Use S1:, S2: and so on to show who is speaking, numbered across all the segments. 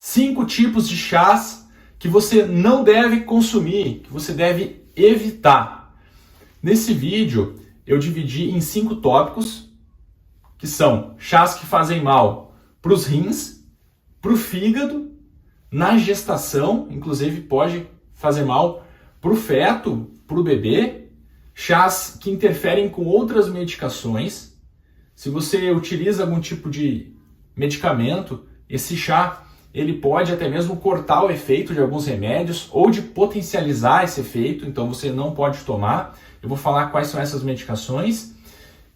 S1: 5 tipos de chás que você não deve consumir, que você deve evitar. Nesse vídeo eu dividi em 5 tópicos, que são chás que fazem mal para os rins, para o fígado, na gestação, inclusive pode fazer mal para o feto, para o bebê, chás que interferem com outras medicações. Se você utiliza algum tipo de medicamento, esse chá ele pode até mesmo cortar o efeito de alguns remédios ou de potencializar esse efeito, então você não pode tomar. Eu vou falar quais são essas medicações.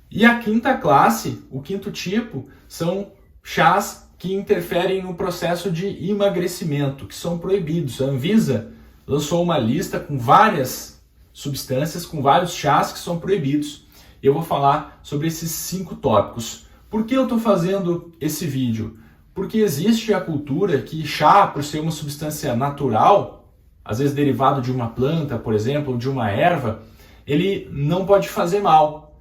S1: E a quinta classe, o quinto tipo, são chás que interferem no processo de emagrecimento, que são proibidos. A Anvisa lançou uma lista com várias substâncias, com vários chás que são proibidos. Eu vou falar sobre esses 5 tópicos. Por que eu estou fazendo esse vídeo? Porque existe a cultura que chá, por ser uma substância natural, às vezes derivado de uma planta, por exemplo, ou de uma erva, ele não pode fazer mal.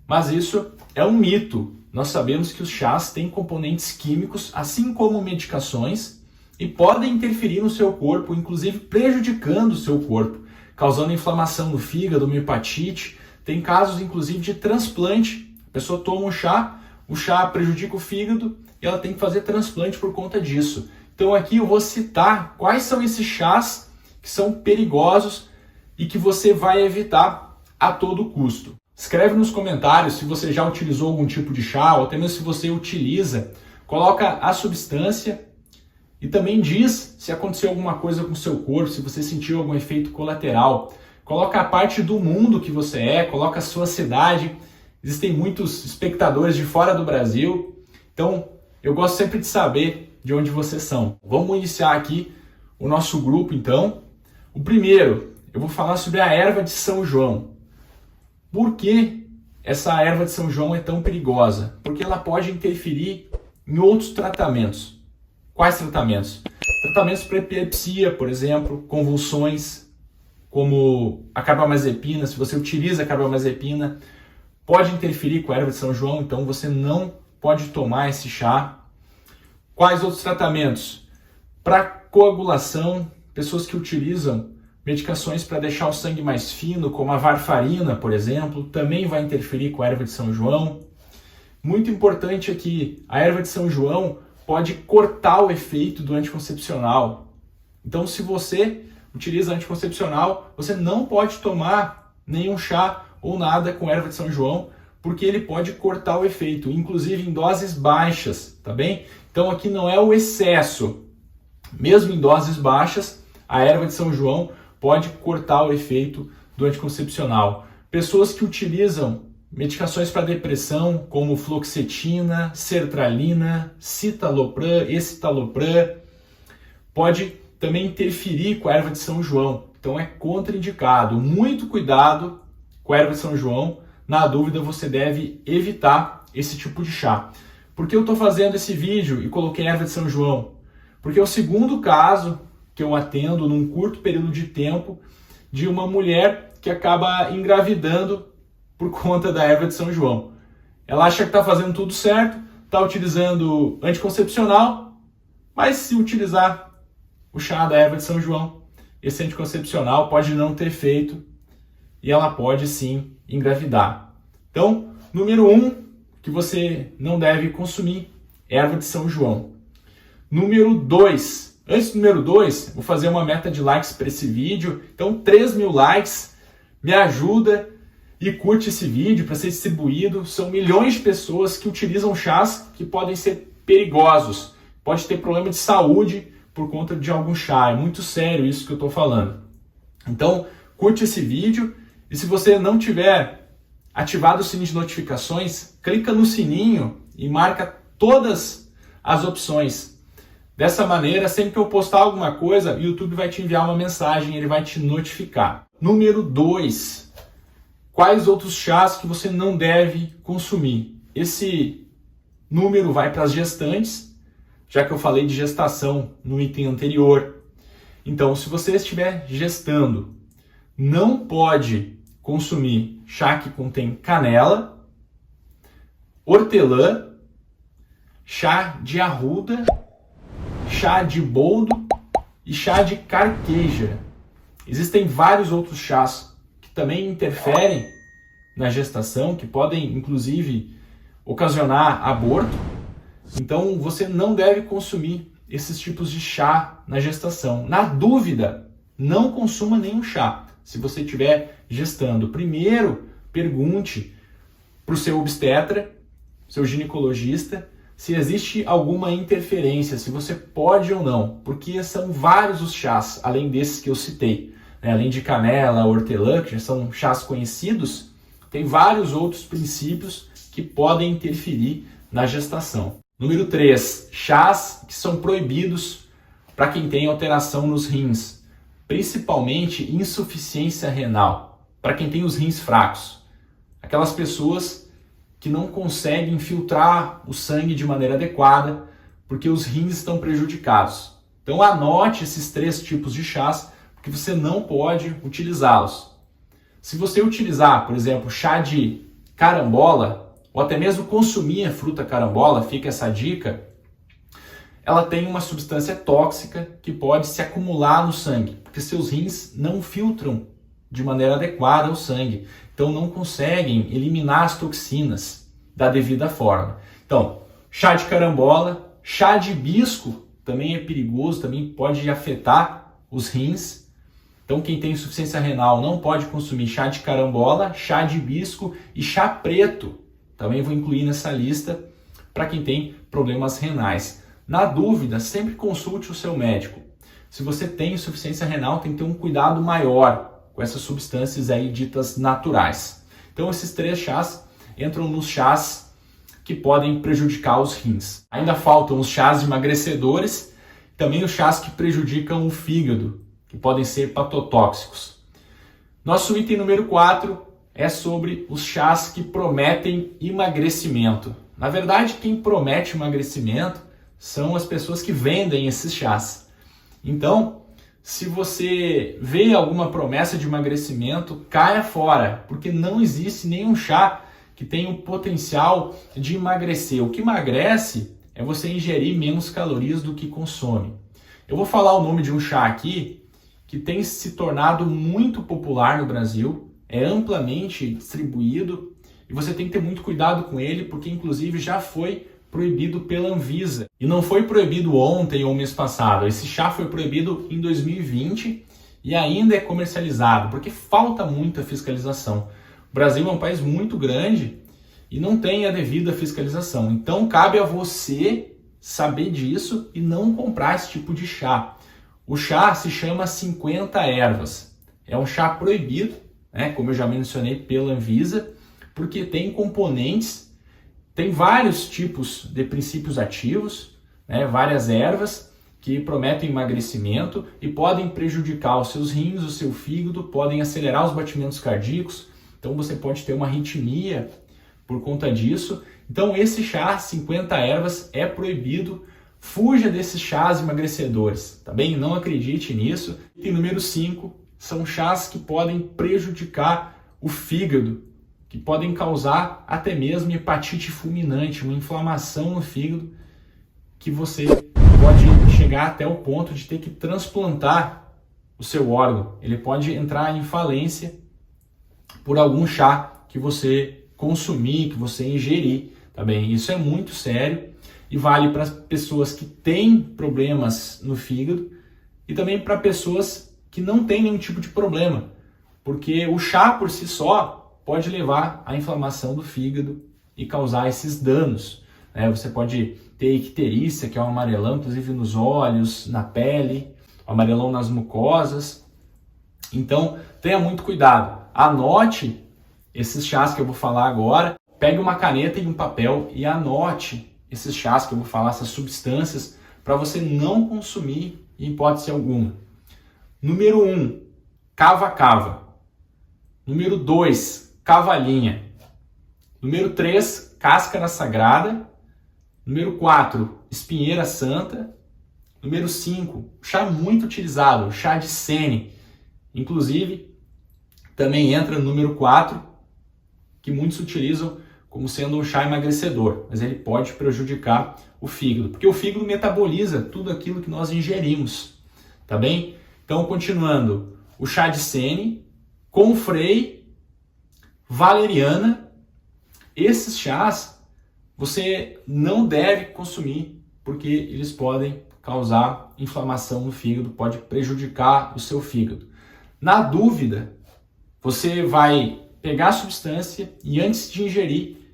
S1: Mas isso é um mito. Nós sabemos que os chás têm componentes químicos, assim como medicações, e podem interferir no seu corpo, inclusive prejudicando o seu corpo, causando inflamação no fígado, uma hepatite. Tem casos, inclusive, de transplante. A pessoa toma o chá prejudica o fígado e ela tem que fazer transplante por conta disso. Então aqui eu vou citar quais são esses chás que são perigosos e que você vai evitar a todo custo. Escreve nos comentários se você já utilizou algum tipo de chá ou até mesmo se você utiliza. Coloca a substância e também diz se aconteceu alguma coisa com o seu corpo, se você sentiu algum efeito colateral. Coloca a parte do mundo que você é, coloca a sua cidade. Existem muitos espectadores de fora do Brasil, então eu gosto sempre de saber de onde vocês são. Vamos iniciar aqui o nosso grupo então. O primeiro, eu vou falar sobre a erva de São João. Por que essa erva de São João é tão perigosa? Porque ela pode interferir em outros tratamentos. Quais tratamentos? Tratamentos para epilepsia, por exemplo, convulsões, como a carbamazepina. Se você utiliza a carbamazepina, pode interferir com a erva de São João, então você não pode tomar esse chá. Quais outros tratamentos? Para coagulação, pessoas que utilizam medicações para deixar o sangue mais fino, como a varfarina, por exemplo, também vai interferir com a erva de São João. Muito importante é que a erva de São João pode cortar o efeito do anticoncepcional. Então, se você utiliza anticoncepcional, você não pode tomar nenhum chá ou nada com erva de São João, porque ele pode cortar o efeito, inclusive em doses baixas, tá bem? Então aqui não é o excesso. Mesmo em doses baixas, a erva de São João pode cortar o efeito do anticoncepcional. Pessoas que utilizam medicações para depressão, como fluoxetina, sertralina, citalopram, escitalopram, pode também interferir com a erva de São João. Então é contraindicado. Muito cuidado com a erva de São João. Na dúvida, você deve evitar esse tipo de chá. Por que eu estou fazendo esse vídeo e coloquei erva de São João? Porque é o segundo caso que eu atendo num curto período de tempo de uma mulher que acaba engravidando por conta da erva de São João. Ela acha que está fazendo tudo certo, está utilizando anticoncepcional, mas se utilizar o chá da erva de São João, esse anticoncepcional pode não ter efeito e ela pode sim engravidar. Então, número 1 que você não deve consumir, erva de São João. Número 2, antes do número 2, vou fazer uma meta de likes para esse vídeo. Então, 3.000 likes, me ajuda e curte esse vídeo para ser distribuído. São milhões de pessoas que utilizam chás que podem ser perigosos. Pode ter problema de saúde por conta de algum chá. É muito sério isso que eu estou falando. Então, curte esse vídeo. E se você não tiver ativado o sininho de notificações, clica no sininho e marca todas as opções. Dessa maneira, sempre que eu postar alguma coisa, o YouTube vai te enviar uma mensagem, ele vai te notificar. Número 2. Quais outros chás que você não deve consumir? Esse número vai para as gestantes, já que eu falei de gestação no item anterior. Então, se você estiver gestando, não pode consumir chá que contém canela, hortelã, chá de arruda, chá chá de boldo e chá de carqueja. Existem vários outros chás que também interferem na gestação, que podem inclusive ocasionar aborto. Então você não deve consumir esses tipos de chá na gestação. Na dúvida, não consuma nenhum chá. Se você estiver gestando, primeiro pergunte para o seu obstetra, seu ginecologista, se existe alguma interferência, se você pode ou não, porque são vários os chás, além desses que eu citei, né? Além de canela, hortelã, que já são chás conhecidos, tem vários outros princípios que podem interferir na gestação. Número 3, chás que são proibidos para quem tem alteração nos rins, principalmente insuficiência renal, para quem tem os rins fracos, aquelas pessoas que não conseguem filtrar o sangue de maneira adequada porque os rins estão prejudicados. Então anote esses 3 tipos de chás, porque você não pode utilizá-los. Se você utilizar, por exemplo, chá de carambola, ou até mesmo consumir a fruta carambola, fica essa dica, ela tem uma substância tóxica que pode se acumular no sangue, porque seus rins não filtram de maneira adequada o sangue, então não conseguem eliminar as toxinas da devida forma. Então, chá de carambola, chá de hibisco também é perigoso, também pode afetar os rins. Então quem tem insuficiência renal não pode consumir chá de carambola, chá de hibisco e chá preto. Também vou incluir nessa lista para quem tem problemas renais. Na dúvida, sempre consulte o seu médico. Se você tem insuficiência renal, tem que ter um cuidado maior com essas substâncias aí ditas naturais. Então esses 3 chás entram nos chás que podem prejudicar os rins. Ainda faltam os chás emagrecedores, também os chás que prejudicam o fígado, que podem ser hepatotóxicos. Nosso item número 4 é sobre os chás que prometem emagrecimento. Na verdade, quem promete emagrecimento são as pessoas que vendem esses chás. Então, se você vê alguma promessa de emagrecimento, caia fora, porque não existe nenhum chá que tenha o potencial de emagrecer. O que emagrece é você ingerir menos calorias do que consome. Eu vou falar o nome de um chá aqui que tem se tornado muito popular no Brasil, é amplamente distribuído e você tem que ter muito cuidado com ele, porque inclusive já foi proibido pela Anvisa. E não foi proibido ontem ou mês passado. Esse chá foi proibido em 2020 e ainda é comercializado, porque falta muita fiscalização. O Brasil é um país muito grande e não tem a devida fiscalização. Então cabe a você saber disso e não comprar esse tipo de chá. O chá se chama 50 ervas. É um chá proibido, né, como eu já mencionei, pela Anvisa, porque tem componentes. Tem vários tipos de princípios ativos, né, várias ervas que prometem emagrecimento e podem prejudicar os seus rins, o seu fígado, podem acelerar os batimentos cardíacos, então você pode ter uma arritmia por conta disso. Então esse chá 50 ervas é proibido, fuja desses chás emagrecedores, tá bem? Não acredite nisso. E número 5, são chás que podem prejudicar o fígado, que podem causar até mesmo hepatite fulminante, uma inflamação no fígado, que você pode chegar até o ponto de ter que transplantar o seu órgão. Ele pode entrar em falência por algum chá que você consumir, que você ingerir, tá bem? Isso é muito sério e vale para pessoas que têm problemas no fígado e também para pessoas que não têm nenhum tipo de problema, porque o chá por si só pode levar à inflamação do fígado e causar esses danos, né? Você pode ter icterícia, que é um amarelão, inclusive nos olhos, na pele, amarelão nas mucosas. Então, tenha muito cuidado. Anote esses chás que eu vou falar agora. Pegue uma caneta e um papel e anote esses chás que eu vou falar, essas substâncias, para você não consumir em hipótese alguma. Número 1, cava-cava. Número 2, cavalinha. Número 3, cáscara sagrada. Número 4, espinheira santa. Número 5, chá muito utilizado, chá de sene. Inclusive, também entra no número 4, que muitos utilizam como sendo um chá emagrecedor, mas ele pode prejudicar o fígado, porque o fígado metaboliza tudo aquilo que nós ingerimos, tá bem? Então, continuando, o chá de sene, confrei, valeriana, esses chás você não deve consumir, porque eles podem causar inflamação no fígado, pode prejudicar o seu fígado. Na dúvida, você vai pegar a substância e antes de ingerir,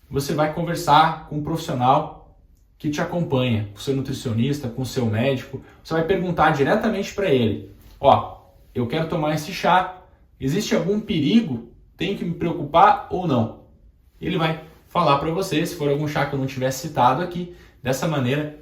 S1: você vai conversar com um profissional que te acompanha, com o seu nutricionista, com o seu médico. Você vai perguntar diretamente para ele: ó, eu quero tomar esse chá, existe algum perigo? Tenho que me preocupar ou não? Ele vai falar para você, se for algum chá que eu não tiver citado aqui. Dessa maneira,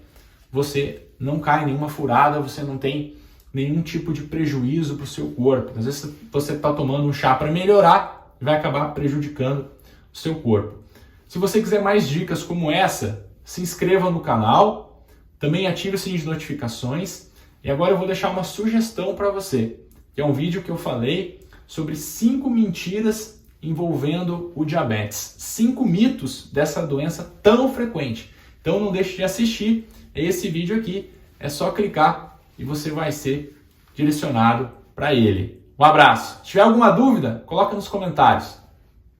S1: você não cai em nenhuma furada, você não tem nenhum tipo de prejuízo para o seu corpo. Às vezes você está tomando um chá para melhorar e vai acabar prejudicando o seu corpo. Se você quiser mais dicas como essa, se inscreva no canal, também ative o sininho de notificações. E agora eu vou deixar uma sugestão para você, que é um vídeo que eu falei sobre 5 mentiras envolvendo o diabetes. 5 mitos dessa doença tão frequente. Então não deixe de assistir esse vídeo aqui, é só clicar e você vai ser direcionado para ele. Um abraço. Se tiver alguma dúvida, coloca nos comentários.